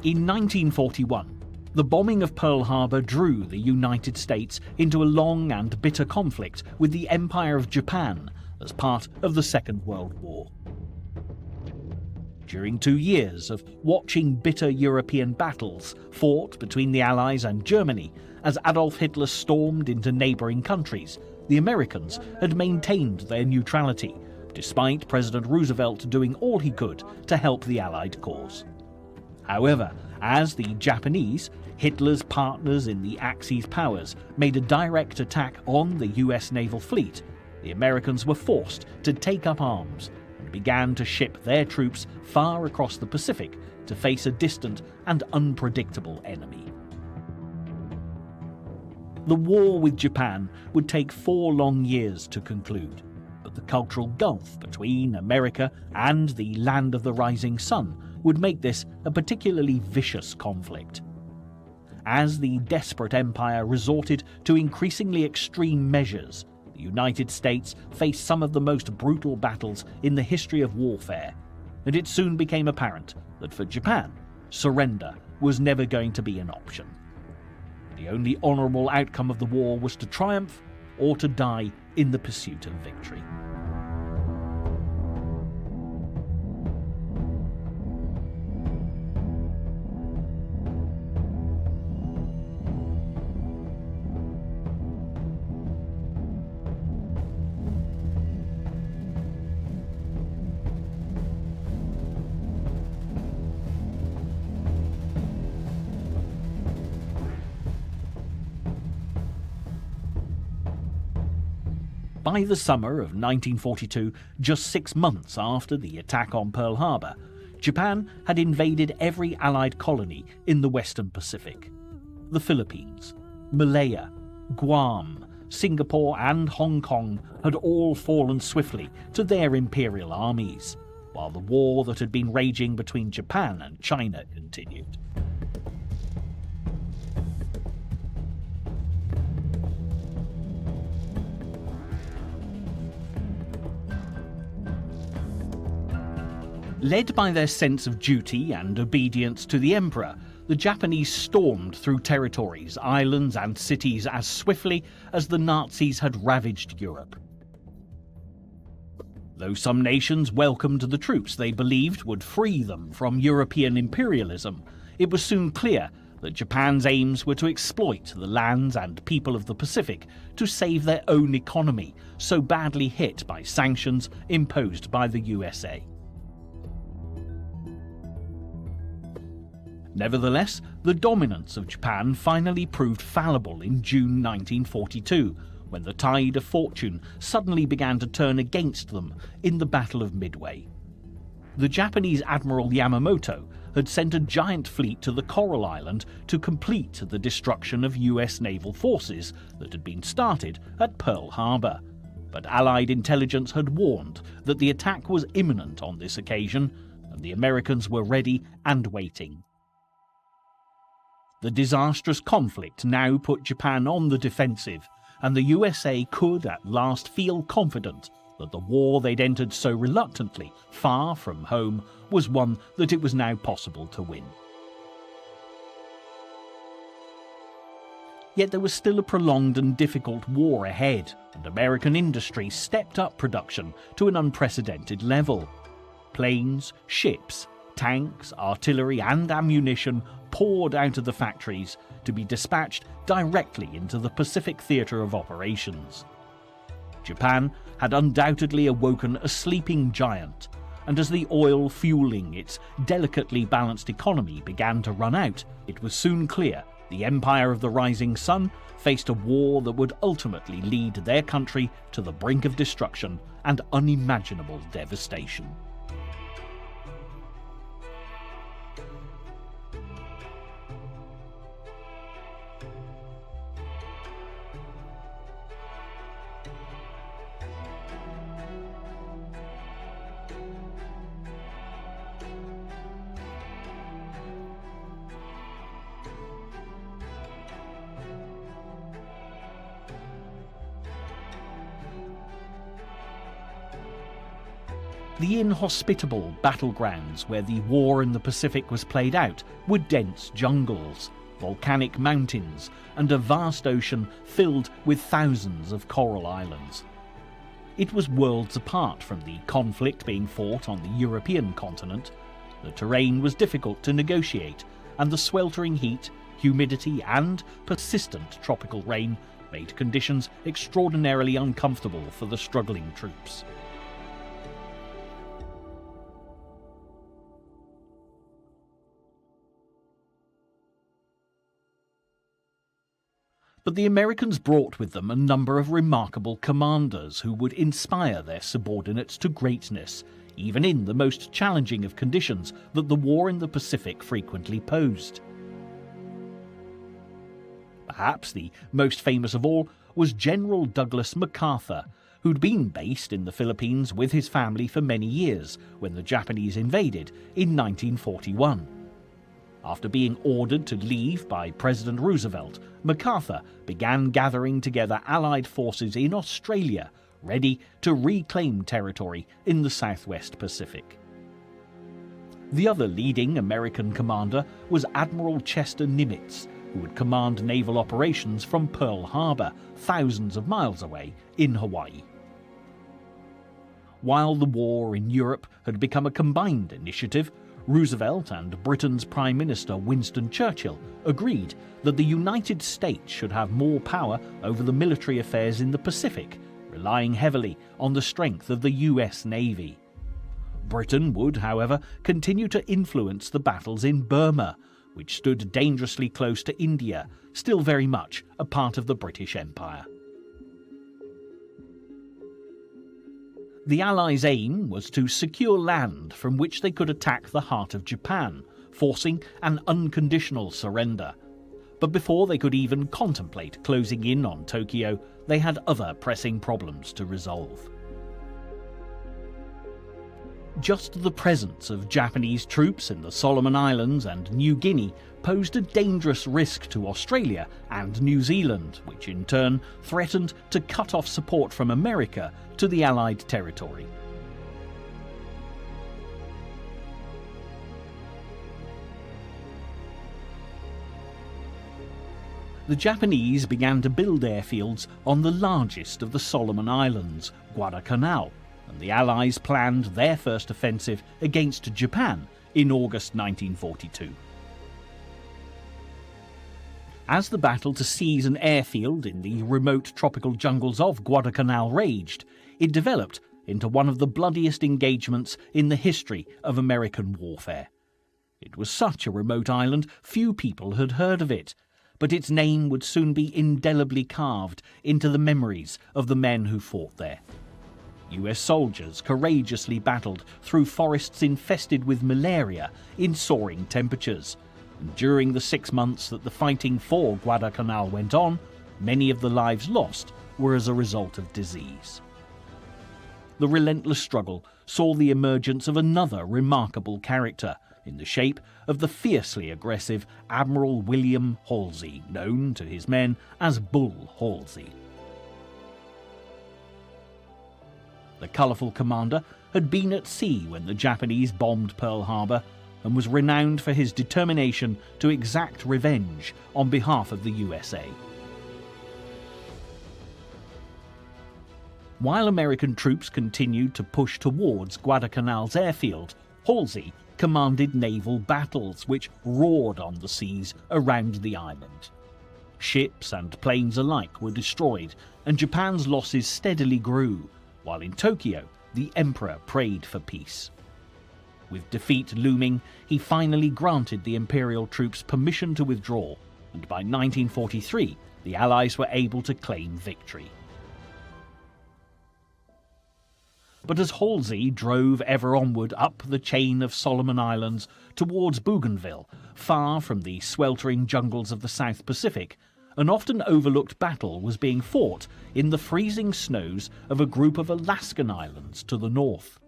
In 1941, the bombing of Pearl Harbor drew the United States into a long and bitter conflict with the Empire of Japan as part of the Second World War. During 2 years of watching bitter European battles fought between the Allies and Germany as Adolf Hitler stormed into neighbouring countries, the Americans had maintained their neutrality, despite President Roosevelt doing all he could to help the Allied cause. However, as the Japanese, Hitler's partners in the Axis powers, made a direct attack on the US naval fleet, the Americans were forced to take up arms and began to ship their troops far across the Pacific to face a distant and unpredictable enemy. The war with Japan would take 4 long years to conclude, but the cultural gulf between America and the land of the rising sun would make this a particularly vicious conflict. As the desperate empire resorted to increasingly extreme measures, the United States faced some of the most brutal battles in the history of warfare, and it soon became apparent that for Japan, surrender was never going to be an option. The only honourable outcome of the war was to triumph or to die in the pursuit of victory. By the summer of 1942, just 6 months after the attack on Pearl Harbor, Japan had invaded every Allied colony in the Western Pacific. The Philippines, Malaya, Guam, Singapore and Hong Kong had all fallen swiftly to their imperial armies, while the war that had been raging between Japan and China continued. Led by their sense of duty and obedience to the emperor, the Japanese stormed through territories, islands and cities as swiftly as the Nazis had ravaged Europe. Though some nations welcomed the troops they believed would free them from European imperialism, it was soon clear that Japan's aims were to exploit the lands and people of the Pacific to save their own economy, so badly hit by sanctions imposed by the USA. Nevertheless, the dominance of Japan finally proved fallible in June 1942, when the tide of fortune suddenly began to turn against them in the Battle of Midway. The Japanese Admiral Yamamoto had sent a giant fleet to the Coral Island to complete the destruction of US naval forces that had been started at Pearl Harbor. But Allied intelligence had warned that the attack was imminent on this occasion, and the Americans were ready and waiting. The disastrous conflict now put Japan on the defensive, and the USA could at last feel confident that the war they'd entered so reluctantly, far from home, was one that it was now possible to win. Yet there was still a prolonged and difficult war ahead, and American industry stepped up production to an unprecedented level. Planes, ships, tanks, artillery and ammunition poured out of the factories to be dispatched directly into the Pacific theatre of operations. Japan had undoubtedly awoken a sleeping giant, and as the oil fueling its delicately balanced economy began to run out, it was soon clear the Empire of the Rising Sun faced a war that would ultimately lead their country to the brink of destruction and unimaginable devastation. The inhospitable battlegrounds where the war in the Pacific was played out were dense jungles, volcanic mountains, and a vast ocean filled with thousands of coral islands. It was worlds apart from the conflict being fought on the European continent. The terrain was difficult to negotiate, and the sweltering heat, humidity, and persistent tropical rain made conditions extraordinarily uncomfortable for the struggling troops. But the Americans brought with them a number of remarkable commanders who would inspire their subordinates to greatness, even in the most challenging of conditions that the war in the Pacific frequently posed. Perhaps the most famous of all was General Douglas MacArthur, who'd been based in the Philippines with his family for many years when the Japanese invaded in 1941. After being ordered to leave by President Roosevelt, MacArthur began gathering together Allied forces in Australia, ready to reclaim territory in the Southwest Pacific. The other leading American commander was Admiral Chester Nimitz, who would command naval operations from Pearl Harbor, thousands of miles away in Hawaii. While the war in Europe had become a combined initiative, Roosevelt and Britain's Prime Minister Winston Churchill agreed that the United States should have more power over the military affairs in the Pacific, relying heavily on the strength of the US Navy. Britain would, however, continue to influence the battles in Burma, which stood dangerously close to India, still very much a part of the British Empire. The Allies' aim was to secure land from which they could attack the heart of Japan, forcing an unconditional surrender. But before they could even contemplate closing in on Tokyo, they had other pressing problems to resolve. Just the presence of Japanese troops in the Solomon Islands and New Guinea posed a dangerous risk to Australia and New Zealand, which in turn threatened to cut off support from America to the Allied territory. The Japanese began to build airfields on the largest of the Solomon Islands, Guadalcanal, and the Allies planned their first offensive against Japan in August 1942. As the battle to seize an airfield in the remote tropical jungles of Guadalcanal raged, it developed into one of the bloodiest engagements in the history of American warfare. It was such a remote island, few people had heard of it, but its name would soon be indelibly carved into the memories of the men who fought there. US soldiers courageously battled through forests infested with malaria in soaring temperatures, and during the 6 months that the fighting for Guadalcanal went on, many of the lives lost were as a result of disease. The relentless struggle saw the emergence of another remarkable character in the shape of the fiercely aggressive Admiral William Halsey, known to his men as Bull Halsey. The colourful commander had been at sea when the Japanese bombed Pearl Harbor and was renowned for his determination to exact revenge on behalf of the USA. While American troops continued to push towards Guadalcanal's airfield, Halsey commanded naval battles which roared on the seas around the island. Ships and planes alike were destroyed, and Japan's losses steadily grew, while in Tokyo, the Emperor prayed for peace. With defeat looming, he finally granted the Imperial troops permission to withdraw, and by 1943, the Allies were able to claim victory. But as Halsey drove ever onward up the chain of Solomon Islands towards Bougainville, far from the sweltering jungles of the South Pacific, an often overlooked battle was being fought in the freezing snows of a group of Alaskan islands to the north.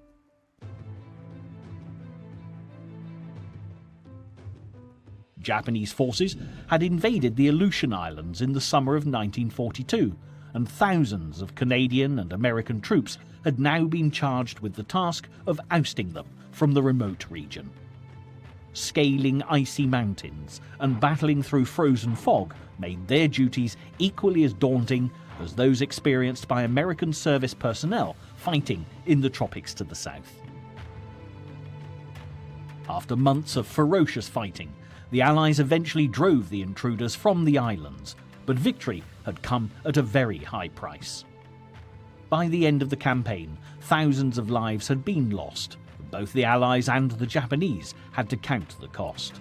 Japanese forces had invaded the Aleutian Islands in the summer of 1942, and thousands of Canadian and American troops had now been charged with the task of ousting them from the remote region. Scaling icy mountains and battling through frozen fog made their duties equally as daunting as those experienced by American service personnel fighting in the tropics to the south. After months of ferocious fighting, the Allies eventually drove the intruders from the islands, but victory had come at a very high price. By the end of the campaign, thousands of lives had been lost. Both the Allies and the Japanese had to count the cost.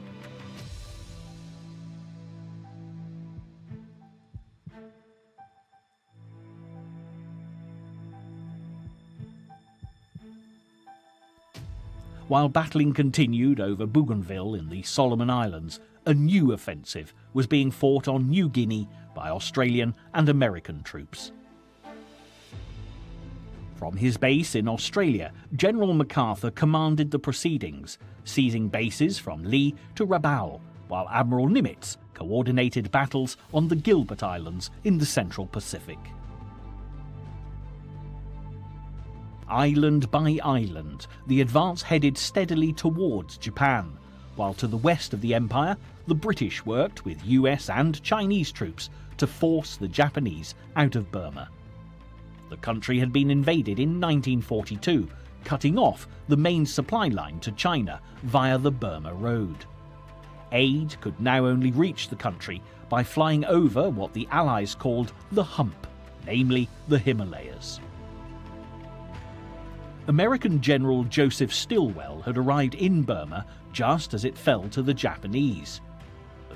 While battling continued over Bougainville in the Solomon Islands, a new offensive was being fought on New Guinea by Australian and American troops. From his base in Australia, General MacArthur commanded the proceedings, seizing bases from Lee to Rabaul, while Admiral Nimitz coordinated battles on the Gilbert Islands in the Central Pacific. Island by island, the advance headed steadily towards Japan, while to the west of the empire, the British worked with US and Chinese troops to force the Japanese out of Burma. The country had been invaded in 1942, cutting off the main supply line to China via the Burma Road. Aid could now only reach the country by flying over what the Allies called the hump, namely the Himalayas. American General Joseph Stilwell had arrived in Burma just as it fell to the Japanese.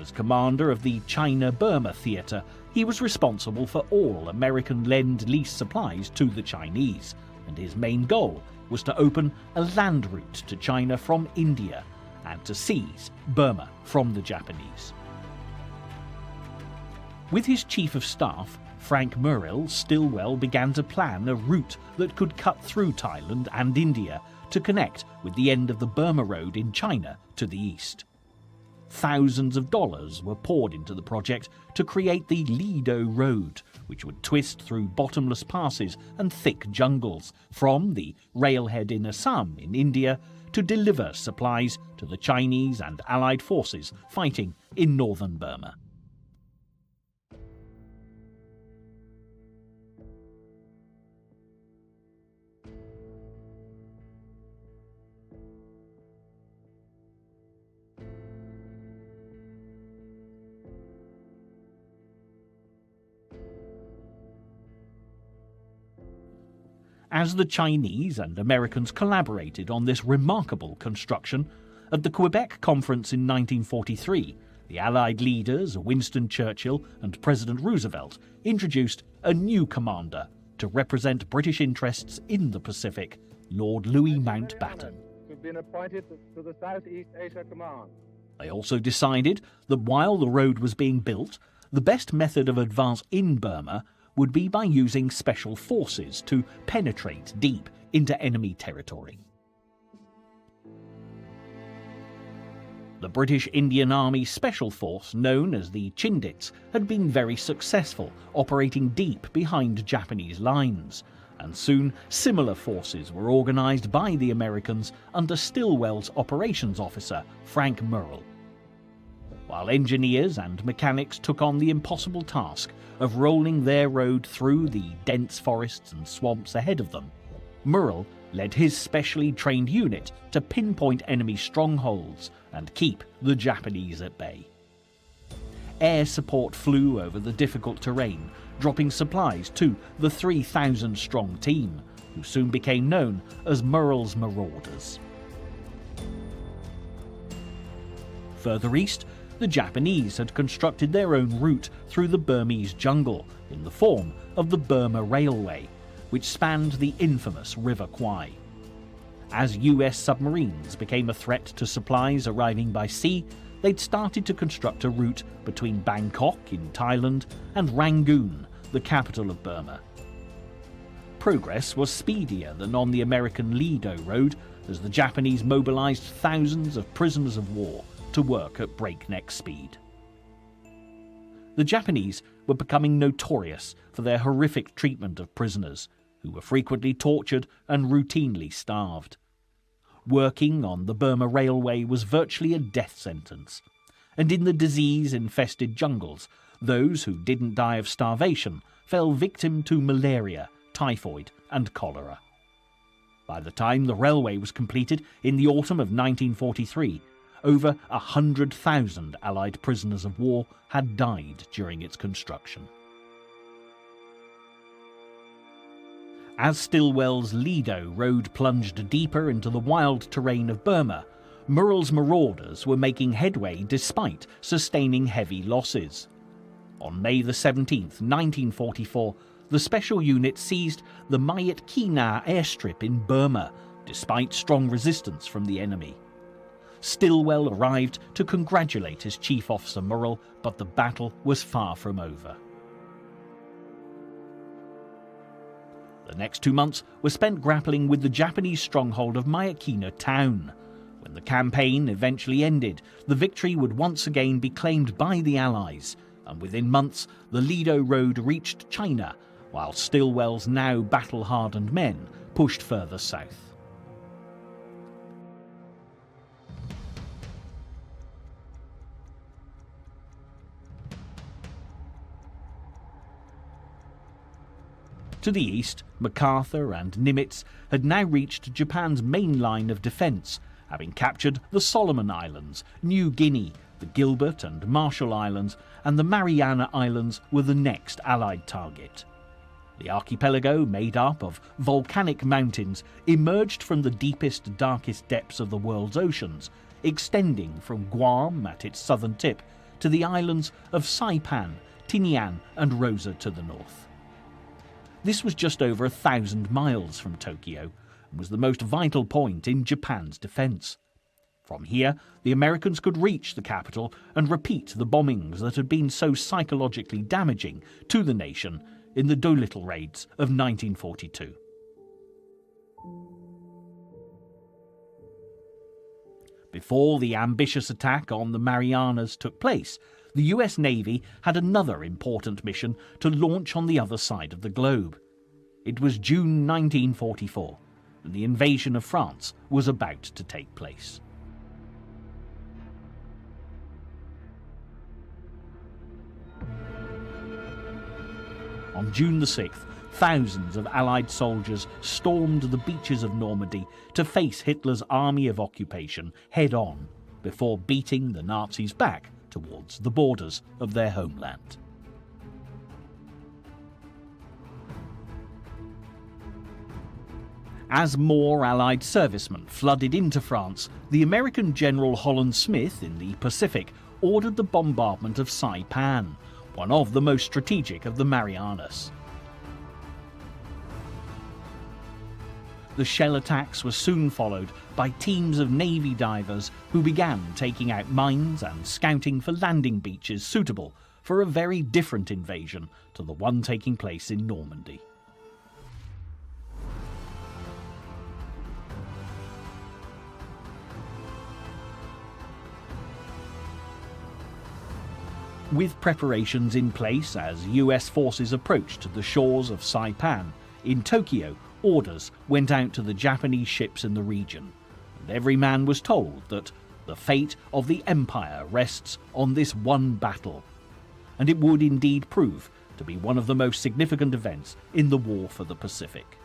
As commander of the China-Burma Theatre, he was responsible for all American Lend-Lease supplies to the Chinese, and his main goal was to open a land route to China from India and to seize Burma from the Japanese. With his chief of staff, Frank Murrill, Stilwell began to plan a route that could cut through Thailand and India to connect with the end of the Burma Road in China to the east. Thousands of dollars were poured into the project to create the Lido Road, which would twist through bottomless passes and thick jungles from the railhead in Assam in India to deliver supplies to the Chinese and Allied forces fighting in northern Burma. As the Chinese and Americans collaborated on this remarkable construction, at the Quebec Conference in 1943, the Allied leaders, Winston Churchill and President Roosevelt, introduced a new commander to represent British interests in the Pacific, Lord Louis Mountbatten. Who've been appointed to the Southeast Asia Command. They also decided that while the road was being built, the best method of advance in Burma would be by using special forces to penetrate deep into enemy territory. The British Indian Army Special Force, known as the Chindits, had been very successful, operating deep behind Japanese lines, and soon similar forces were organised by the Americans under Stilwell's operations officer, Frank Murrill. While engineers and mechanics took on the impossible task of rolling their road through the dense forests and swamps ahead of them, Murrill led his specially trained unit to pinpoint enemy strongholds and keep the Japanese at bay. Air support flew over the difficult terrain, dropping supplies to the 3,000-strong team, who soon became known as Murrill's Marauders. Further east, the Japanese had constructed their own route through the Burmese jungle in the form of the Burma Railway, which spanned the infamous River Kwai. As US submarines became a threat to supplies arriving by sea, they'd started to construct a route between Bangkok in Thailand and Rangoon, the capital of Burma. Progress was speedier than on the American Lido Road, as the Japanese mobilized thousands of prisoners of war to work at breakneck speed. The Japanese were becoming notorious for their horrific treatment of prisoners, who were frequently tortured and routinely starved. Working on the Burma Railway was virtually a death sentence, and in the disease-infested jungles, those who didn't die of starvation fell victim to malaria, typhoid and cholera. By the time the railway was completed in the autumn of 1943, over 100,000 Allied prisoners of war had died during its construction. As Stilwell's Lido road plunged deeper into the wild terrain of Burma, Murrell's marauders were making headway despite sustaining heavy losses. On May 17, 1944, the special unit seized the Myit Kina airstrip in Burma, despite strong resistance from the enemy. Stilwell arrived to congratulate his chief officer Murrell, but the battle was far from over. The next 2 months were spent grappling with the Japanese stronghold of Myit town. When the campaign eventually ended, the victory would once again be claimed by the Allies, and within months the Lido Road reached China, while Stilwell's now battle-hardened men pushed further south. To the east, MacArthur and Nimitz had now reached Japan's main line of defence, having captured the Solomon Islands, New Guinea, the Gilbert and Marshall Islands, and the Mariana Islands were the next Allied target. The archipelago, made up of volcanic mountains, emerged from the deepest, darkest depths of the world's oceans, extending from Guam at its southern tip to the islands of Saipan, Tinian and Rosa to the north. This was just over 1,000 miles from Tokyo and was the most vital point in Japan's defence. From here, the Americans could reach the capital and repeat the bombings that had been so psychologically damaging to the nation in the Dolittle raids of 1942. Before the ambitious attack on the Marianas took place, the US Navy had another important mission to launch on the other side of the globe. It was June 1944, and the invasion of France was about to take place. On June the 6th, thousands of Allied soldiers stormed the beaches of Normandy to face Hitler's army of occupation head-on, before beating the Nazis back towards the borders of their homeland. As more Allied servicemen flooded into France, the American General Holland Smith in the Pacific ordered the bombardment of Saipan, one of the most strategic of the Marianas. The shell attacks were soon followed by teams of Navy divers who began taking out mines and scouting for landing beaches suitable for a very different invasion to the one taking place in Normandy. With preparations in place as US forces approached the shores of Saipan, in Tokyo, orders went out to the Japanese ships in the region, and every man was told that the fate of the Empire rests on this one battle, and it would indeed prove to be one of the most significant events in the War for the Pacific.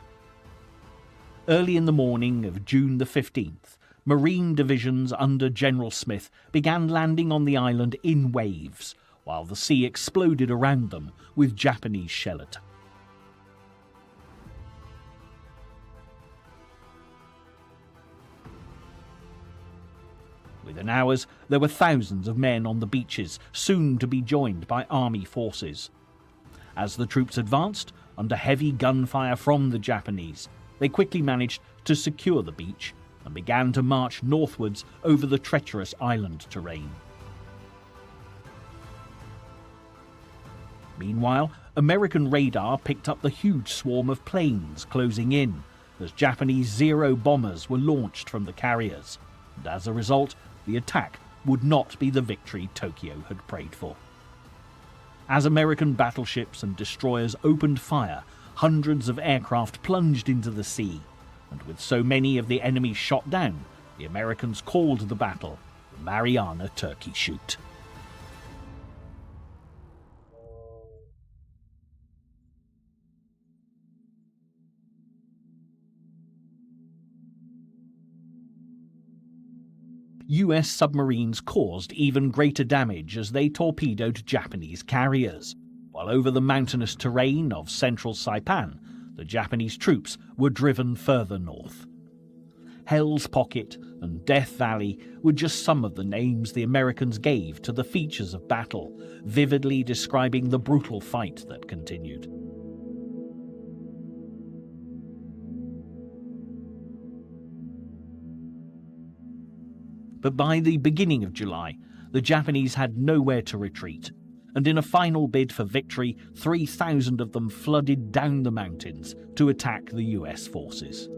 Early in the morning of June the 15th, Marine divisions under General Smith began landing on the island in waves, while the sea exploded around them with Japanese shell attacks. Within hours, there were thousands of men on the beaches, soon to be joined by army forces. As the troops advanced, under heavy gunfire from the Japanese, they quickly managed to secure the beach and began to march northwards over the treacherous island terrain. Meanwhile, American radar picked up the huge swarm of planes closing in, as Japanese Zero bombers were launched from the carriers, and as a result, the attack would not be the victory Tokyo had prayed for. As American battleships and destroyers opened fire, hundreds of aircraft plunged into the sea, and with so many of the enemy shot down, the Americans called the battle the Mariana Turkey Shoot. US submarines caused even greater damage as they torpedoed Japanese carriers, while over the mountainous terrain of central Saipan, the Japanese troops were driven further north. Hell's Pocket and Death Valley were just some of the names the Americans gave to the features of battle, vividly describing the brutal fight that continued. But by the beginning of July, the Japanese had nowhere to retreat, and in a final bid for victory, 3,000 of them flooded down the mountains to attack the US forces.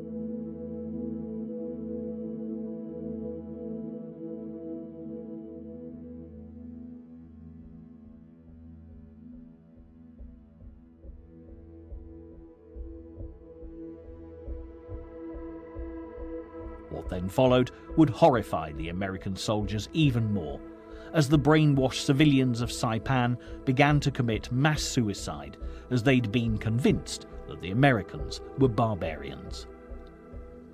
What then followed would horrify the American soldiers even more, as the brainwashed civilians of Saipan began to commit mass suicide as they'd been convinced that the Americans were barbarians.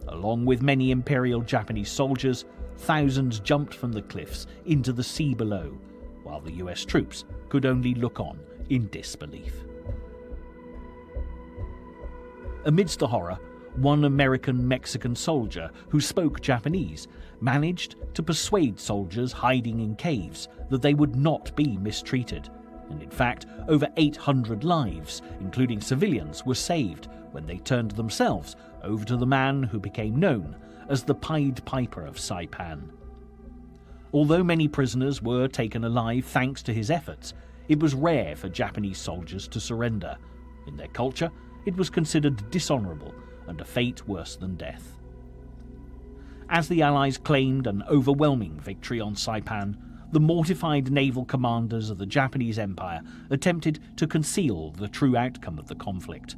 Along with many Imperial Japanese soldiers, thousands jumped from the cliffs into the sea below, while the US troops could only look on in disbelief. Amidst the horror, one American-Mexican soldier who spoke Japanese managed to persuade soldiers hiding in caves that they would not be mistreated, and in fact over 800 lives, including civilians, were saved when they turned themselves over to the man who became known as the Pied Piper of Saipan. Although many prisoners were taken alive thanks to his efforts, it was rare for Japanese soldiers to surrender. In their culture, it was considered dishonorable and a fate worse than death. As the Allies claimed an overwhelming victory on Saipan, the mortified naval commanders of the Japanese Empire attempted to conceal the true outcome of the conflict.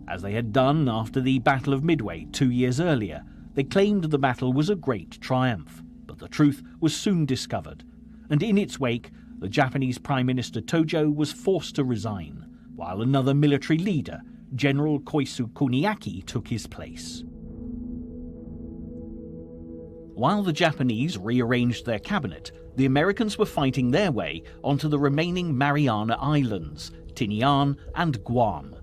As they had done after the Battle of Midway 2 years earlier, they claimed the battle was a great triumph, but the truth was soon discovered, and in its wake, the Japanese Prime Minister Tojo was forced to resign, while another military leader, General Koisu Kuniaki, took his place. While the Japanese rearranged their cabinet, the Americans were fighting their way onto the remaining Mariana Islands, Tinian and Guam.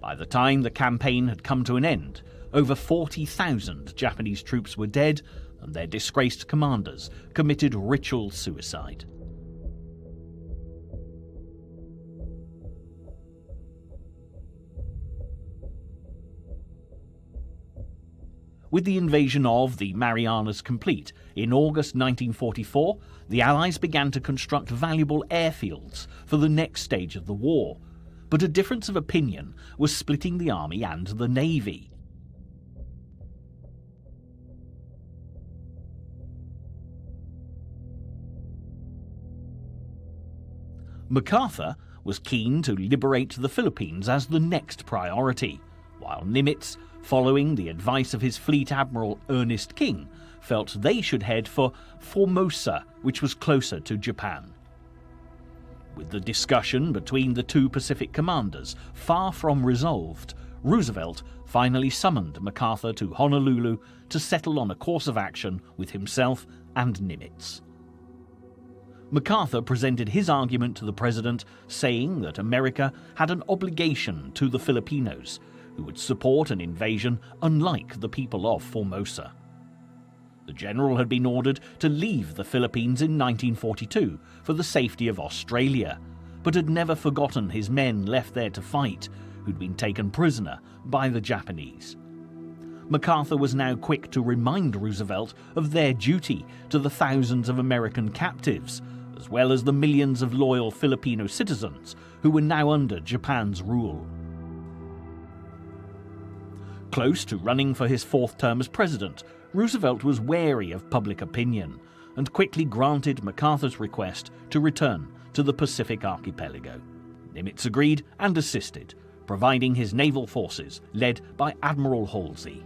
By the time the campaign had come to an end, over 40,000 Japanese troops were dead, and their disgraced commanders committed ritual suicide. With the invasion of the Marianas complete, in August 1944, the Allies began to construct valuable airfields for the next stage of the war. But a difference of opinion was splitting the Army and the Navy. MacArthur was keen to liberate the Philippines as the next priority, while Nimitz, following the advice of his Fleet Admiral Ernest King, felt they should head for Formosa, which was closer to Japan. With the discussion between the two Pacific commanders far from resolved, Roosevelt finally summoned MacArthur to Honolulu to settle on a course of action with himself and Nimitz. MacArthur presented his argument to the president, saying that America had an obligation to the Filipinos, who would support an invasion unlike the people of Formosa. The general had been ordered to leave the Philippines in 1942 for the safety of Australia, but had never forgotten his men left there to fight, who'd been taken prisoner by the Japanese. MacArthur was now quick to remind Roosevelt of their duty to the thousands of American captives, as well as the millions of loyal Filipino citizens who were now under Japan's rule. Close to running for his fourth term as president, Roosevelt was wary of public opinion and quickly granted MacArthur's request to return to the Pacific archipelago. Nimitz agreed and assisted, providing his naval forces led by Admiral Halsey.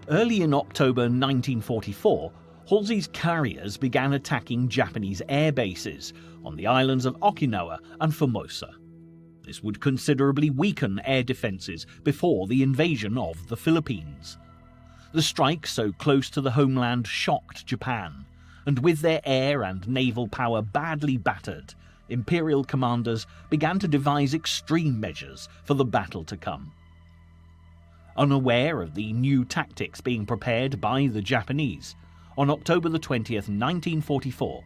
Early in October 1944, Halsey's carriers began attacking Japanese air bases on the islands of Okinawa and Formosa. This would considerably weaken air defences before the invasion of the Philippines. The strike so close to the homeland shocked Japan, and with their air and naval power badly battered, Imperial commanders began to devise extreme measures for the battle to come. Unaware of the new tactics being prepared by the Japanese, on October the 20th, 1944,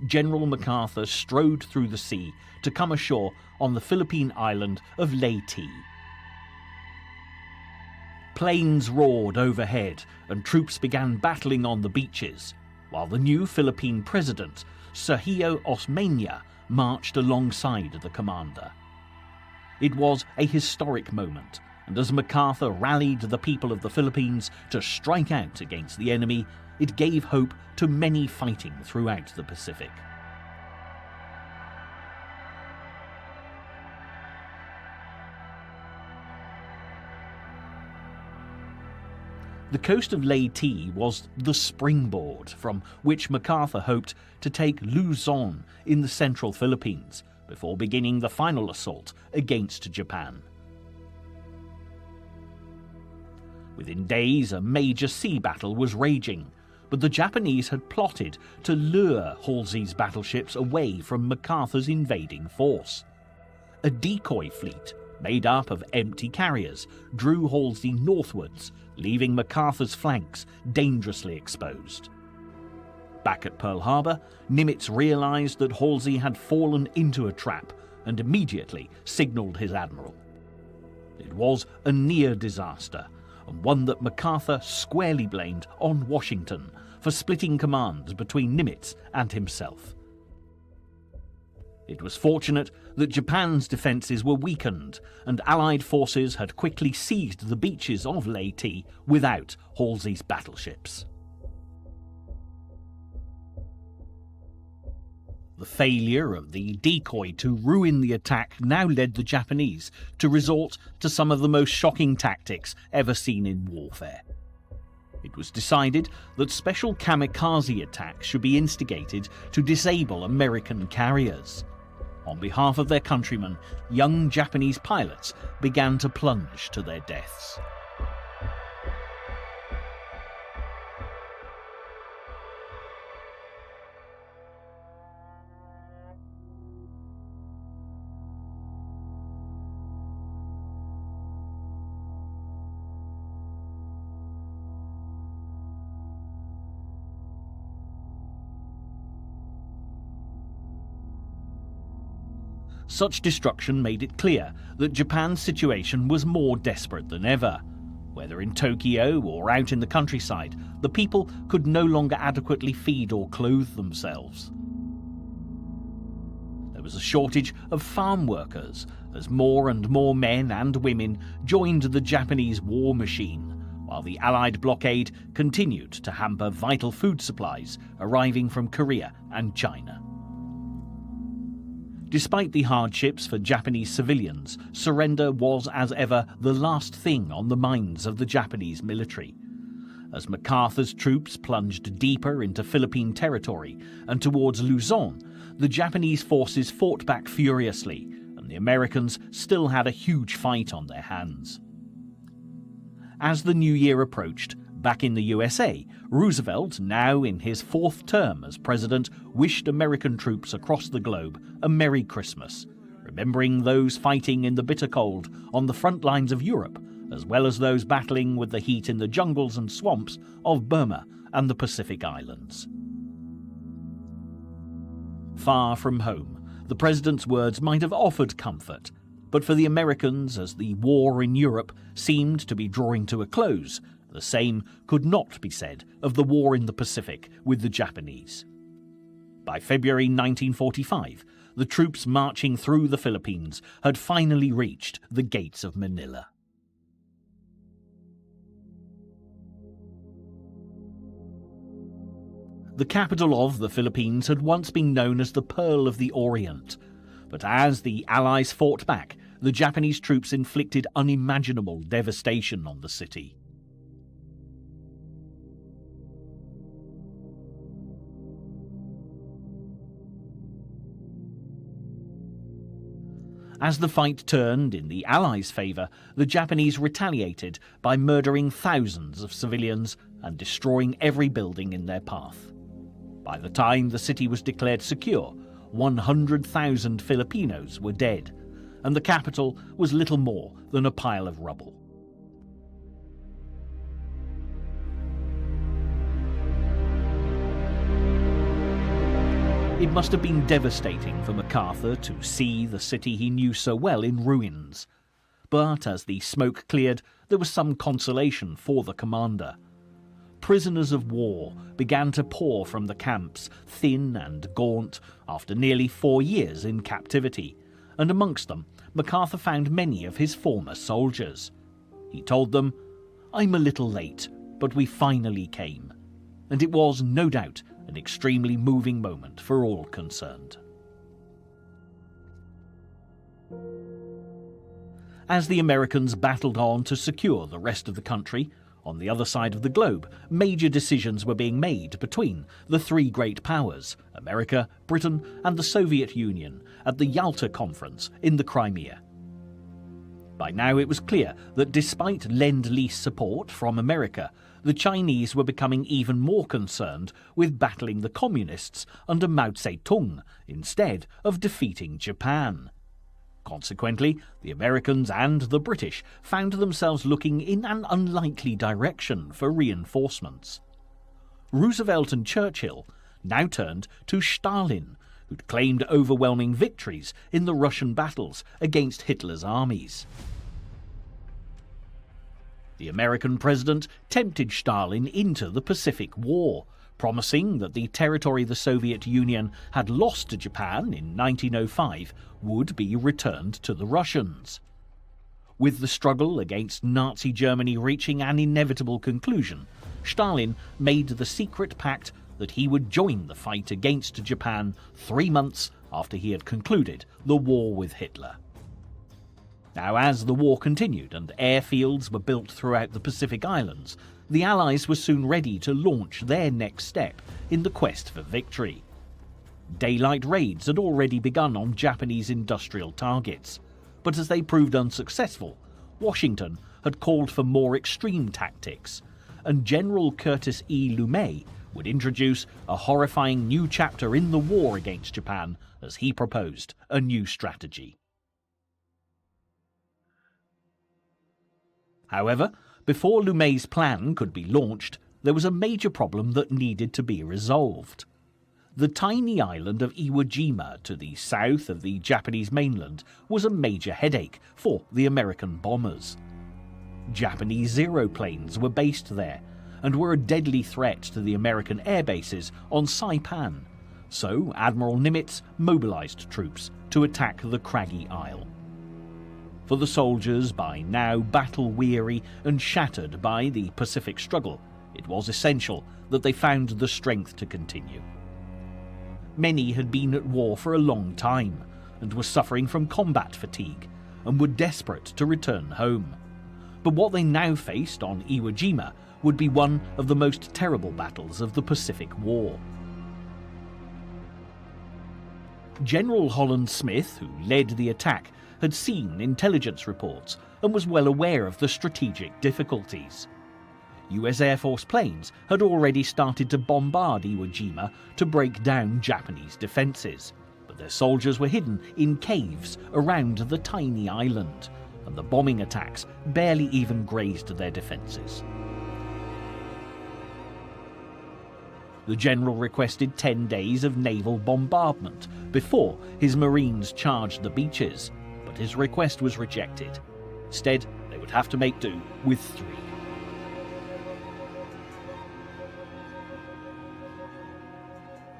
General MacArthur strode through the sea to come ashore on the Philippine island of Leyte. Planes roared overhead and troops began battling on the beaches, while the new Philippine president, Sergio Osmeña, marched alongside the commander. It was a historic moment, and as MacArthur rallied the people of the Philippines to strike out against the enemy, it gave hope to many fighting throughout the Pacific. The coast of Leyte was the springboard from which MacArthur hoped to take Luzon in the central Philippines before beginning the final assault against Japan. Within days, a major sea battle was raging, but the Japanese had plotted to lure Halsey's battleships away from MacArthur's invading force. A decoy fleet, made up of empty carriers, drew Halsey northwards, leaving MacArthur's flanks dangerously exposed. Back at Pearl Harbor, Nimitz realized that Halsey had fallen into a trap and immediately signaled his admiral. It was a near disaster, and one that MacArthur squarely blamed on Washington for splitting commands between Nimitz and himself. It was fortunate that Japan's defences were weakened, and Allied forces had quickly seized the beaches of Leyte without Halsey's battleships. The failure of the decoy to ruin the attack now led the Japanese to resort to some of the most shocking tactics ever seen in warfare. It was decided that special kamikaze attacks should be instigated to disable American carriers. On behalf of their countrymen, young Japanese pilots began to plunge to their deaths. Such destruction made it clear that Japan's situation was more desperate than ever. Whether in Tokyo or out in the countryside, the people could no longer adequately feed or clothe themselves. There was a shortage of farm workers as more and more men and women joined the Japanese war machine, while the Allied blockade continued to hamper vital food supplies arriving from Korea and China. Despite the hardships for Japanese civilians, surrender was, as ever, the last thing on the minds of the Japanese military. As MacArthur's troops plunged deeper into Philippine territory and towards Luzon, the Japanese forces fought back furiously, and the Americans still had a huge fight on their hands. As the new year approached, back in the USA, Roosevelt, now in his fourth term as president, wished American troops across the globe a Merry Christmas, remembering those fighting in the bitter cold on the front lines of Europe, as well as those battling with the heat in the jungles and swamps of Burma and the Pacific Islands. Far from home, the president's words might have offered comfort, but for the Americans, as the war in Europe seemed to be drawing to a close, the same could not be said of the war in the Pacific with the Japanese. By February 1945, the troops marching through the Philippines had finally reached the gates of Manila. The capital of the Philippines had once been known as the Pearl of the Orient, But as the Allies fought back, the Japanese troops inflicted unimaginable devastation on the city. As the fight turned in the Allies' favour, the Japanese retaliated by murdering thousands of civilians and destroying every building in their path. By the time the city was declared secure, 100,000 Filipinos were dead, and the capital was little more than a pile of rubble. It must have been devastating for MacArthur to see the city he knew so well in ruins. But as the smoke cleared, there was some consolation for the commander. Prisoners of war began to pour from the camps, thin and gaunt, after nearly 4 years in captivity, and amongst them MacArthur found many of his former soldiers. He told them, "I'm a little late, but we finally came." And it was, no doubt, an extremely moving moment for all concerned. As the Americans battled on to secure the rest of the country, on the other side of the globe, major decisions were being made between the three great powers, America, Britain, and the Soviet Union, at the Yalta Conference in the Crimea. By now it was clear that despite Lend-Lease support from America, the Chinese were becoming even more concerned with battling the communists under Mao Zedong instead of defeating Japan. Consequently, the Americans and the British found themselves looking in an unlikely direction for reinforcements. Roosevelt and Churchill now turned to Stalin, who'd claimed overwhelming victories in the Russian battles against Hitler's armies. The American president tempted Stalin into the Pacific War, promising that the territory the Soviet Union had lost to Japan in 1905 would be returned to the Russians. With the struggle against Nazi Germany reaching an inevitable conclusion, Stalin made the secret pact that he would join the fight against Japan 3 months after he had concluded the war with Hitler. Now, as the war continued and airfields were built throughout the Pacific Islands, the Allies were soon ready to launch their next step in the quest for victory. Daylight raids had already begun on Japanese industrial targets, but as they proved unsuccessful, Washington had called for more extreme tactics, and General Curtis E. LeMay would introduce a horrifying new chapter in the war against Japan as he proposed a new strategy. However, before LeMay's plan could be launched, there was a major problem that needed to be resolved. The tiny island of Iwo Jima to the south of the Japanese mainland was a major headache for the American bombers. Japanese Zero planes were based there and were a deadly threat to the American air bases on Saipan, so Admiral Nimitz mobilized troops to attack the craggy isle. For the soldiers, by now battle-weary and shattered by the Pacific struggle, it was essential that they found the strength to continue. Many had been at war for a long time and were suffering from combat fatigue and were desperate to return home. But what they now faced on Iwo Jima would be one of the most terrible battles of the Pacific War. General Holland Smith, who led the attack, had seen intelligence reports and was well aware of the strategic difficulties. US Air Force planes had already started to bombard Iwo Jima to break down Japanese defences, but their soldiers were hidden in caves around the tiny island, and the bombing attacks barely even grazed their defences. The general requested 10 days of naval bombardment before his Marines charged the beaches, but his request was rejected. Instead, they would have to make do with 3.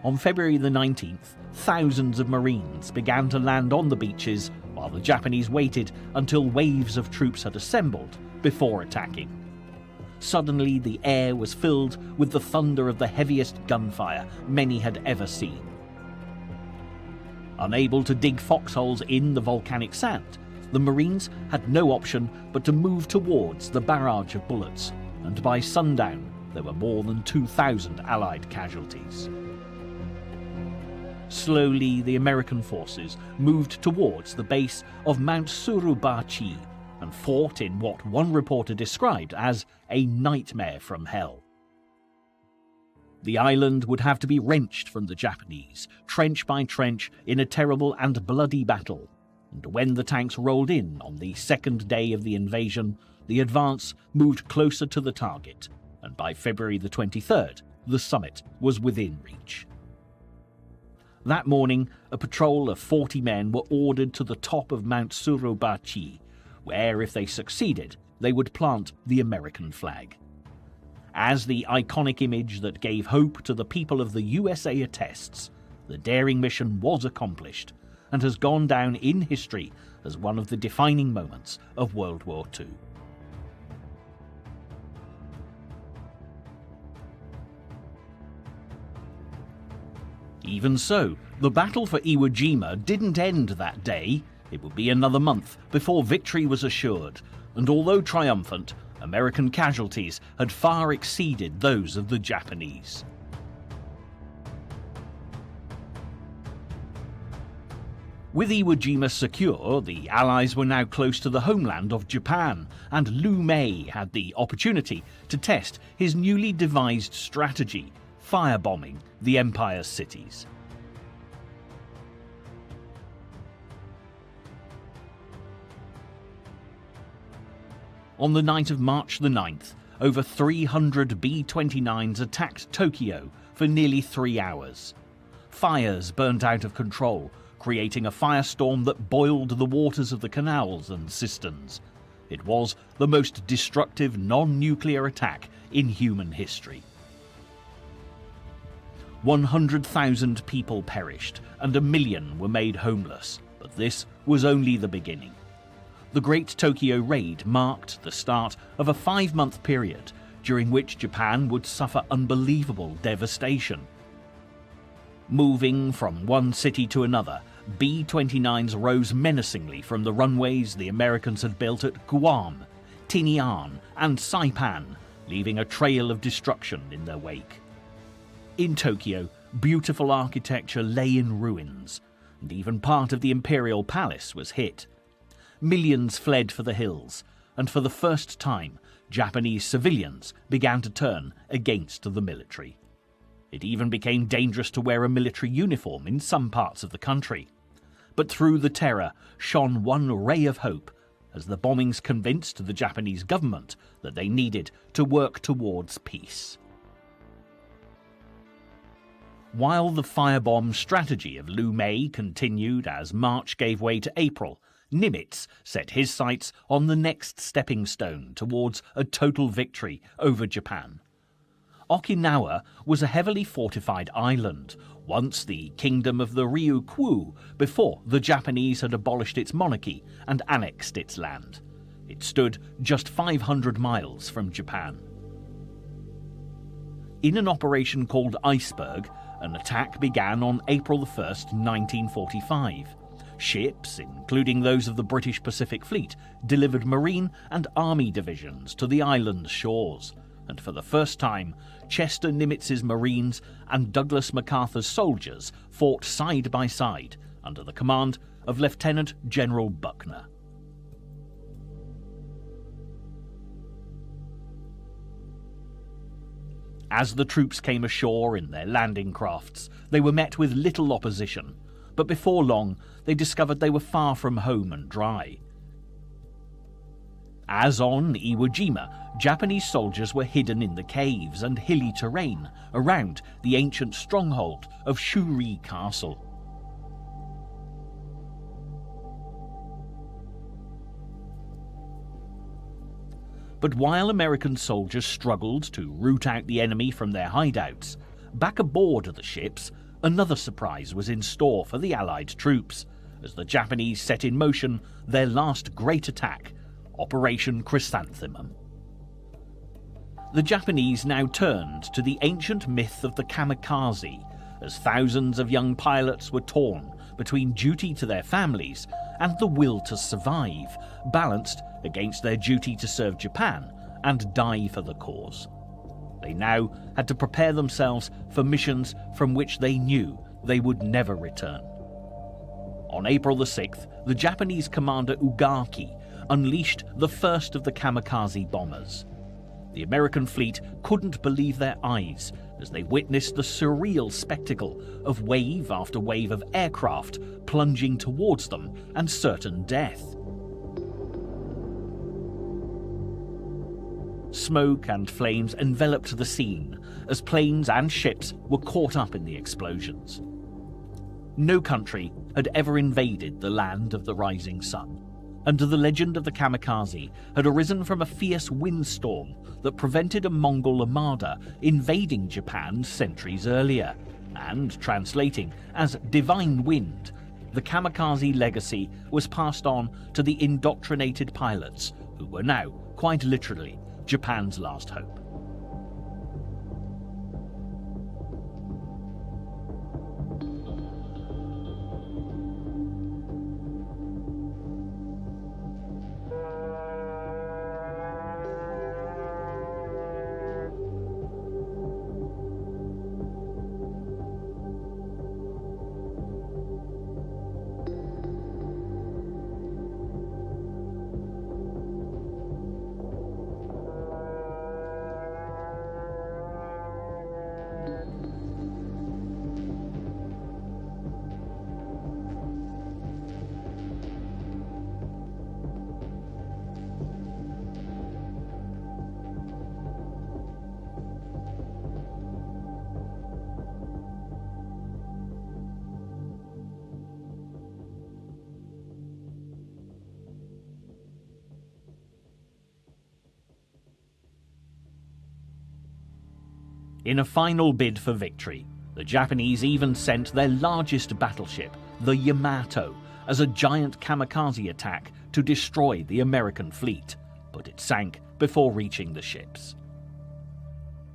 On February the 19th, thousands of Marines began to land on the beaches while the Japanese waited until waves of troops had assembled before attacking. Suddenly, the air was filled with the thunder of the heaviest gunfire many had ever seen. Unable to dig foxholes in the volcanic sand, the Marines had no option but to move towards the barrage of bullets, and by sundown there were more than 2,000 Allied casualties. Slowly, the American forces moved towards the base of Mount Surubachie and fought in what one reporter described as a nightmare from hell. The island would have to be wrenched from the Japanese, trench by trench, in a terrible and bloody battle, and when the tanks rolled in on the second day of the invasion, the advance moved closer to the target, and by February the 23rd, the summit was within reach. That morning, a patrol of 40 men were ordered to the top of Mount Surubachie, where, if they succeeded, they would plant the American flag. As the iconic image that gave hope to the people of the USA attests, the daring mission was accomplished and has gone down in history as one of the defining moments of World War II. Even so, the battle for Iwo Jima didn't end that day. It would be another month before victory was assured, and although triumphant, American casualties had far exceeded those of the Japanese. With Iwo Jima secure, the Allies were now close to the homeland of Japan, and Liu Mei had the opportunity to test his newly devised strategy, firebombing the Empire's cities. On the night of March the 9th, over 300 B-29s attacked Tokyo for nearly 3 hours. Fires burnt out of control, creating a firestorm that boiled the waters of the canals and cisterns. It was the most destructive non-nuclear attack in human history. 100,000 people perished and 1 million were made homeless, but this was only the beginning. The Great Tokyo Raid marked the start of a 5-month period during which Japan would suffer unbelievable devastation. Moving from one city to another, B-29s rose menacingly from the runways the Americans had built at Guam, Tinian and Saipan, leaving a trail of destruction in their wake. In Tokyo, beautiful architecture lay in ruins, and even part of the Imperial Palace was hit. Millions fled for the hills, and for the first time, Japanese civilians began to turn against the military. It even became dangerous to wear a military uniform in some parts of the country. But through the terror shone one ray of hope, as the bombings convinced the Japanese government that they needed to work towards peace. While the firebomb strategy of Liu Mei continued as March gave way to April, Nimitz set his sights on the next stepping stone towards a total victory over Japan. Okinawa was a heavily fortified island, once the kingdom of the Ryukyu, before the Japanese had abolished its monarchy and annexed its land. It stood just 500 miles from Japan. In an operation called Iceberg, an attack began on April 1st, 1945. Ships, including those of the British Pacific Fleet, delivered Marine and Army divisions to the island's shores, and for the first time, Chester Nimitz's Marines and Douglas MacArthur's soldiers fought side by side under the command of Lieutenant General Buckner. As the troops came ashore in their landing crafts, they were met with little opposition, but before long they discovered they were far from home and dry. As on Iwo Jima, Japanese soldiers were hidden in the caves and hilly terrain around the ancient stronghold of Shuri Castle. But while American soldiers struggled to root out the enemy from their hideouts, back aboard the ships, another surprise was in store for the Allied troops, as the Japanese set in motion their last great attack, Operation Chrysanthemum. The Japanese now turned to the ancient myth of the kamikaze, as thousands of young pilots were torn between duty to their families and the will to survive, balanced against their duty to serve Japan and die for the cause. They now had to prepare themselves for missions from which they knew they would never return. On April the 6th, the Japanese commander Ugaki unleashed the first of the kamikaze bombers. The American fleet couldn't believe their eyes as they witnessed the surreal spectacle of wave after wave of aircraft plunging towards them and certain death. Smoke and flames enveloped the scene as planes and ships were caught up in the explosions. No country had ever invaded the land of the rising sun, and the legend of the kamikaze had arisen from a fierce windstorm that prevented a Mongol armada invading Japan centuries earlier, and translating as divine wind, the kamikaze legacy was passed on to the indoctrinated pilots who were now, quite literally, Japan's last hope. In a final bid for victory, the Japanese even sent their largest battleship, the Yamato, as a giant kamikaze attack to destroy the American fleet, but it sank before reaching the ships.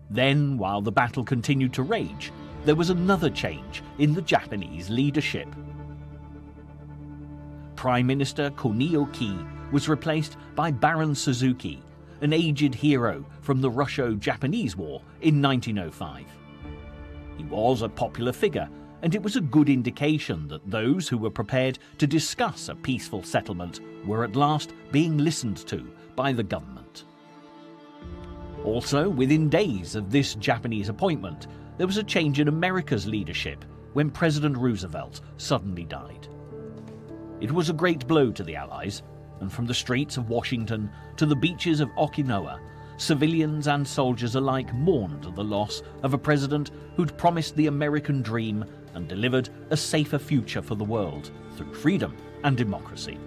Then, while the battle continued to rage, there was another change in the Japanese leadership. Prime Minister Kunio-ki was replaced by Baron Suzuki, an aged hero from the Russo-Japanese War in 1905. He was a popular figure, and it was a good indication that those who were prepared to discuss a peaceful settlement were at last being listened to by the government. Also, within days of this Japanese appointment, there was a change in America's leadership when President Roosevelt suddenly died. It was a great blow to the Allies, and from the streets of Washington to the beaches of Okinawa, civilians and soldiers alike mourned the loss of a president who'd promised the American dream and delivered a safer future for the world through freedom and democracy.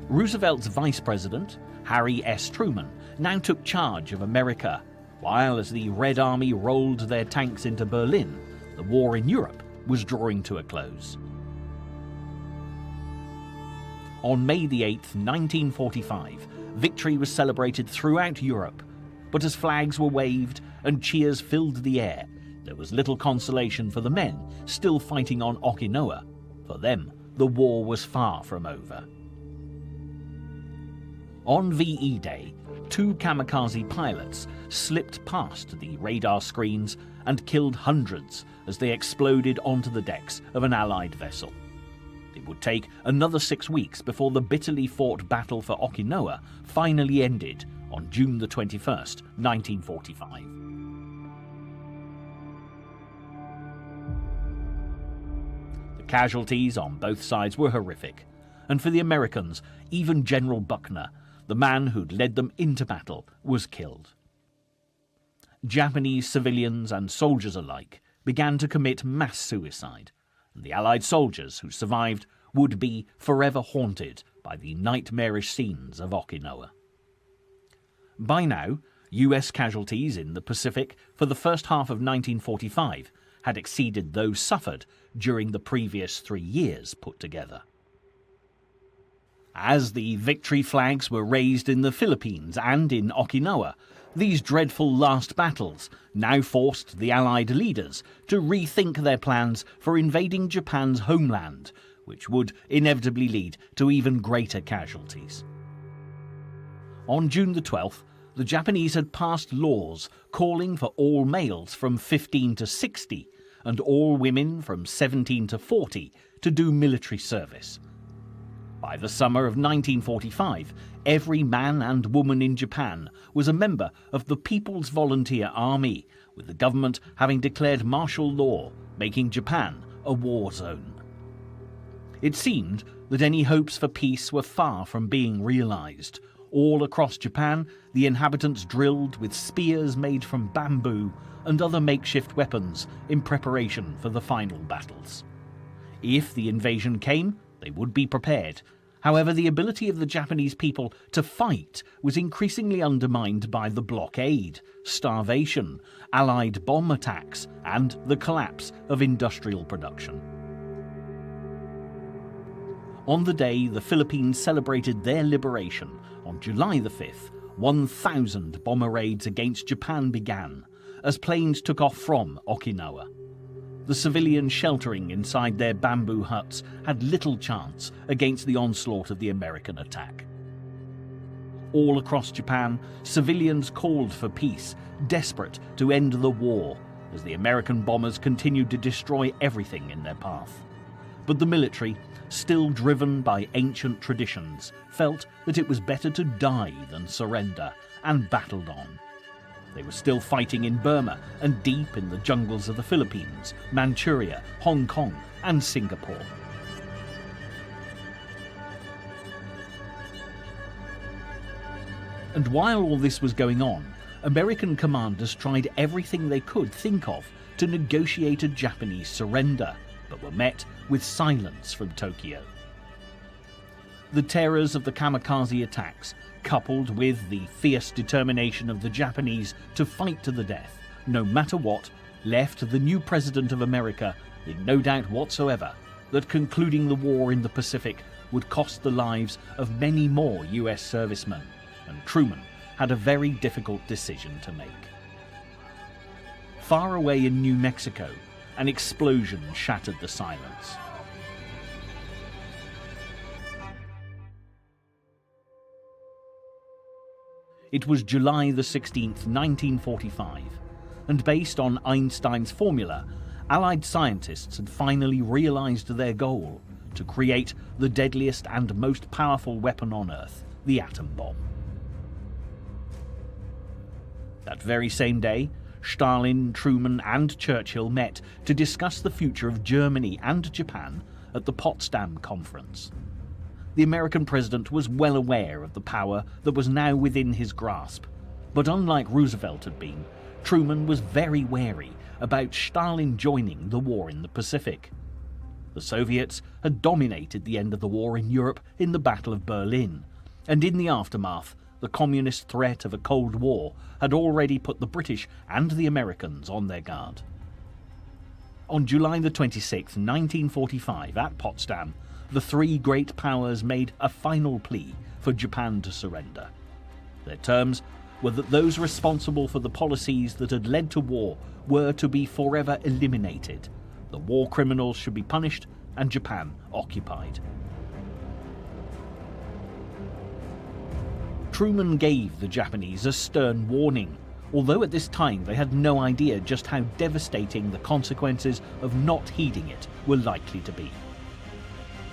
Roosevelt's vice president, Harry S. Truman, now took charge of America, while as the Red Army rolled their tanks into Berlin, the war in Europe was drawing to a close. On May the 8th, 1945, victory was celebrated throughout Europe, but as flags were waved and cheers filled the air, there was little consolation for the men still fighting on Okinawa. For them, the war was far from over. On VE Day, 2 kamikaze pilots slipped past the radar screens and killed hundreds as they exploded onto the decks of an Allied vessel. It would take another 6 weeks before the bitterly fought battle for Okinawa finally ended on June the 21st, 1945. The casualties on both sides were horrific, and for the Americans, even General Buckner, the man who'd led them into battle, was killed. Japanese civilians and soldiers alike began to commit mass suicide, and the Allied soldiers who survived would be forever haunted by the nightmarish scenes of Okinawa. By now, US casualties in the Pacific for the first half of 1945 had exceeded those suffered during the previous 3 years put together. As the victory flags were raised in the Philippines and in Okinawa, These dreadful last battles now forced the Allied leaders to rethink their plans for invading Japan's homeland, which would inevitably lead to even greater casualties. On June the 12th, the Japanese had passed laws calling for all males from 15 to 60 and all women from 17 to 40 to do military service. By the summer of 1945, every man and woman in Japan was a member of the People's Volunteer Army, with the government having declared martial law, making Japan a war zone. It seemed that any hopes for peace were far from being realized. All across Japan, the inhabitants drilled with spears made from bamboo and other makeshift weapons in preparation for the final battles. If the invasion came, they would be prepared. However, the ability of the Japanese people to fight was increasingly undermined by the blockade, starvation, Allied bomb attacks, and the collapse of industrial production. On the day the Philippines celebrated their liberation, on July the 5th, 1,000 bomber raids against Japan began, as planes took off from Okinawa. The civilians sheltering inside their bamboo huts had little chance against the onslaught of the American attack. All across Japan, civilians called for peace, desperate to end the war, as the American bombers continued to destroy everything in their path. But the military, still driven by ancient traditions, felt that it was better to die than surrender, and battled on. They were still fighting in Burma and deep in the jungles of the Philippines, Manchuria, Hong Kong, and Singapore. And while all this was going on, American commanders tried everything they could think of to negotiate a Japanese surrender, but were met with silence from Tokyo. The terrors of the kamikaze attacks, coupled with the fierce determination of the Japanese to fight to the death, no matter what, left the new President of America in no doubt whatsoever that concluding the war in the Pacific would cost the lives of many more US servicemen, and Truman had a very difficult decision to make. Far away in New Mexico, an explosion shattered the silence. It was July the 16th, 1945, and based on Einstein's formula, Allied scientists had finally realized their goal: to create the deadliest and most powerful weapon on Earth, the atom bomb. That very same day, Stalin, Truman, and Churchill met to discuss the future of Germany and Japan at the Potsdam Conference. The American president was well aware of the power that was now within his grasp, but unlike Roosevelt had been, Truman was very wary about Stalin joining the war in the Pacific. The Soviets had dominated the end of the war in Europe in the Battle of Berlin, and in the aftermath, the communist threat of a Cold War had already put the British and the Americans on their guard. On July the 26th, 1945, at Potsdam, the three great powers made a final plea for Japan to surrender. Their terms were that those responsible for the policies that had led to war were to be forever eliminated, the war criminals should be punished, and Japan occupied. Truman gave the Japanese a stern warning, although at this time they had no idea just how devastating the consequences of not heeding it were likely to be.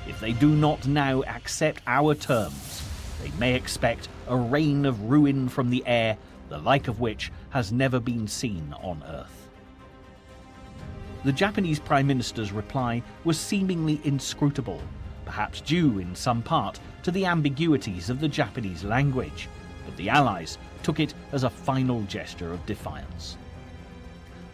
If they do not now accept our terms, they may expect a rain of ruin from the air, the like of which has never been seen on Earth. The Japanese Prime Minister's reply was seemingly inscrutable, perhaps due in some part to the ambiguities of the Japanese language, but the Allies took it as a final gesture of defiance.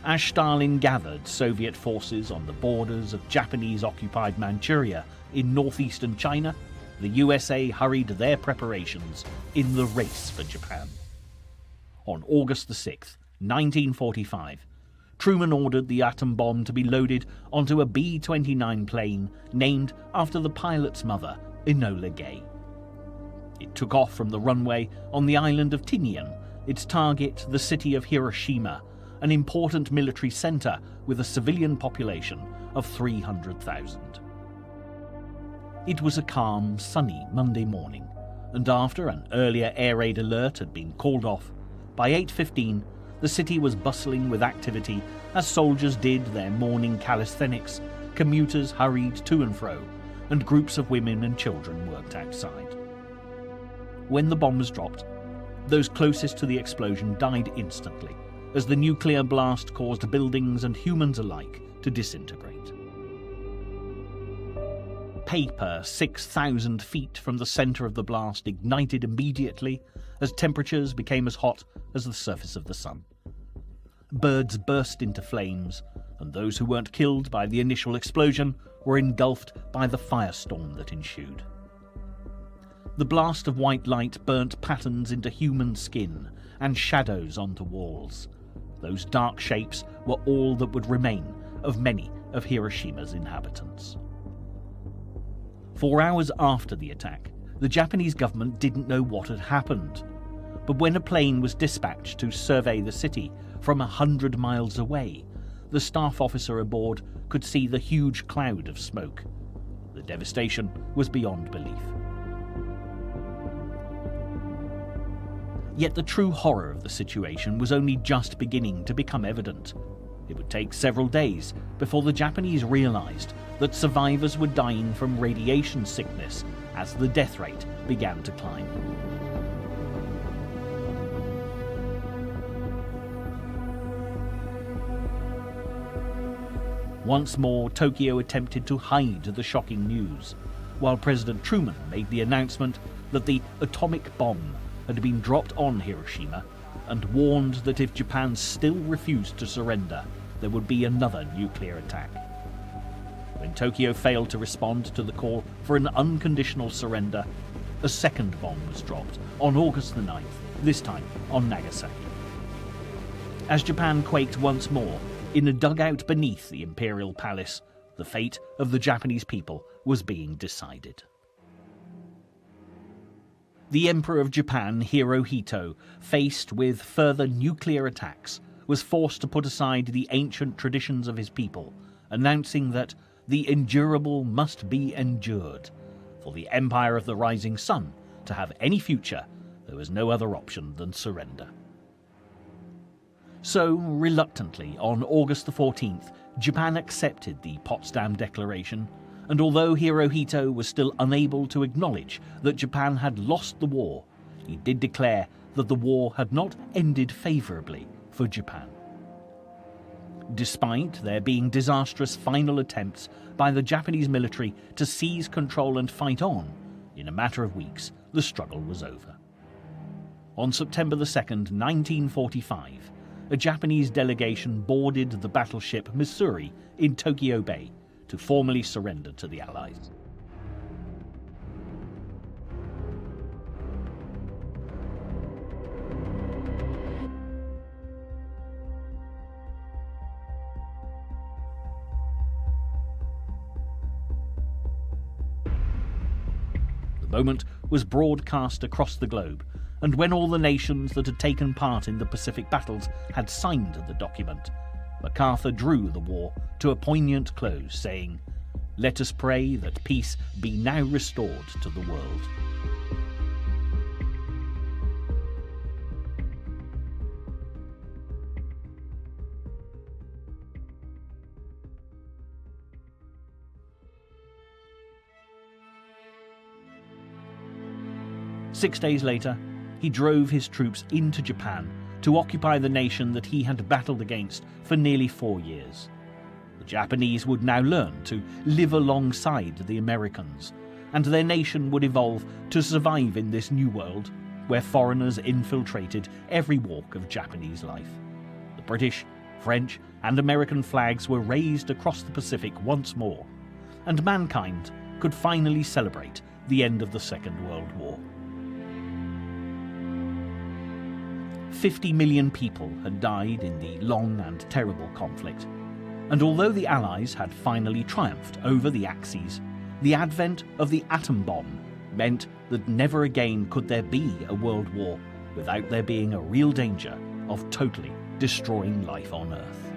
As Stalin gathered Soviet forces on the borders of Japanese-occupied Manchuria in northeastern China, the USA hurried their preparations in the race for Japan. On August the 6th, 1945, Truman ordered the atom bomb to be loaded onto a B-29 plane named after the pilot's mother, Enola Gay. It took off from the runway on the island of Tinian its target the city of Hiroshima, an important military centre with a civilian population of 300,000. It was a calm, sunny Monday morning, and after an earlier air raid alert had been called off, by 8:15 the city was bustling with activity as soldiers did their morning calisthenics, commuters hurried to and fro, and groups of women and children worked outside. When the bombs dropped, those closest to the explosion died instantly, as the nuclear blast caused buildings and humans alike to disintegrate. Paper 6,000 feet from the centre of the blast ignited immediately as temperatures became as hot as the surface of the sun. Birds burst into flames, and those who weren't killed by the initial explosion were engulfed by the firestorm that ensued. The blast of white light burnt patterns into human skin and shadows onto walls. Those dark shapes were all that would remain of many of Hiroshima's inhabitants. 4 hours after the attack, the Japanese government didn't know what had happened. But when a plane was dispatched to survey the city from 100 miles away, the staff officer aboard could see the huge cloud of smoke. The devastation was beyond belief. Yet the true horror of the situation was only just beginning to become evident. It would take several days before the Japanese realized that survivors were dying from radiation sickness as the death rate began to climb. Once more, Tokyo attempted to hide the shocking news, while President Truman made the announcement that the atomic bomb had been dropped on Hiroshima and warned that if Japan still refused to surrender, there would be another nuclear attack. When Tokyo failed to respond to the call for an unconditional surrender, a second bomb was dropped on August the 9th, this time on Nagasaki. As Japan quaked once more, in a dugout beneath the Imperial Palace, the fate of the Japanese people was being decided. The Emperor of Japan, Hirohito, faced with further nuclear attacks, was forced to put aside the ancient traditions of his people, announcing that the endurable must be endured. For the Empire of the Rising Sun to have any future, there was no other option than surrender. So, reluctantly, on August the 14th, Japan accepted the Potsdam Declaration, and although Hirohito was still unable to acknowledge that Japan had lost the war, he did declare that the war had not ended favourably for Japan. Despite there being disastrous final attempts by the Japanese military to seize control and fight on, in a matter of weeks, the struggle was over. On September the 2nd, 1945, a Japanese delegation boarded the battleship Missouri in Tokyo Bay to formally surrender to the Allies. The moment was broadcast across the globe, and when all the nations that had taken part in the Pacific battles had signed the document, MacArthur drew the war to a poignant close, saying, "Let us pray that peace be now restored to the world." Six days later, he drove his troops into Japan to occupy the nation that he had battled against for nearly 4 years. The Japanese would now learn to live alongside the Americans, and their nation would evolve to survive in this new world where foreigners infiltrated every walk of Japanese life. The British, French, and American flags were raised across the Pacific once more, and mankind could finally celebrate the end of the Second World War. 50 million people had died in the long and terrible conflict, and although the Allies had finally triumphed over the Axis, the advent of the atom bomb meant that never again could there be a world war without there being a real danger of totally destroying life on Earth.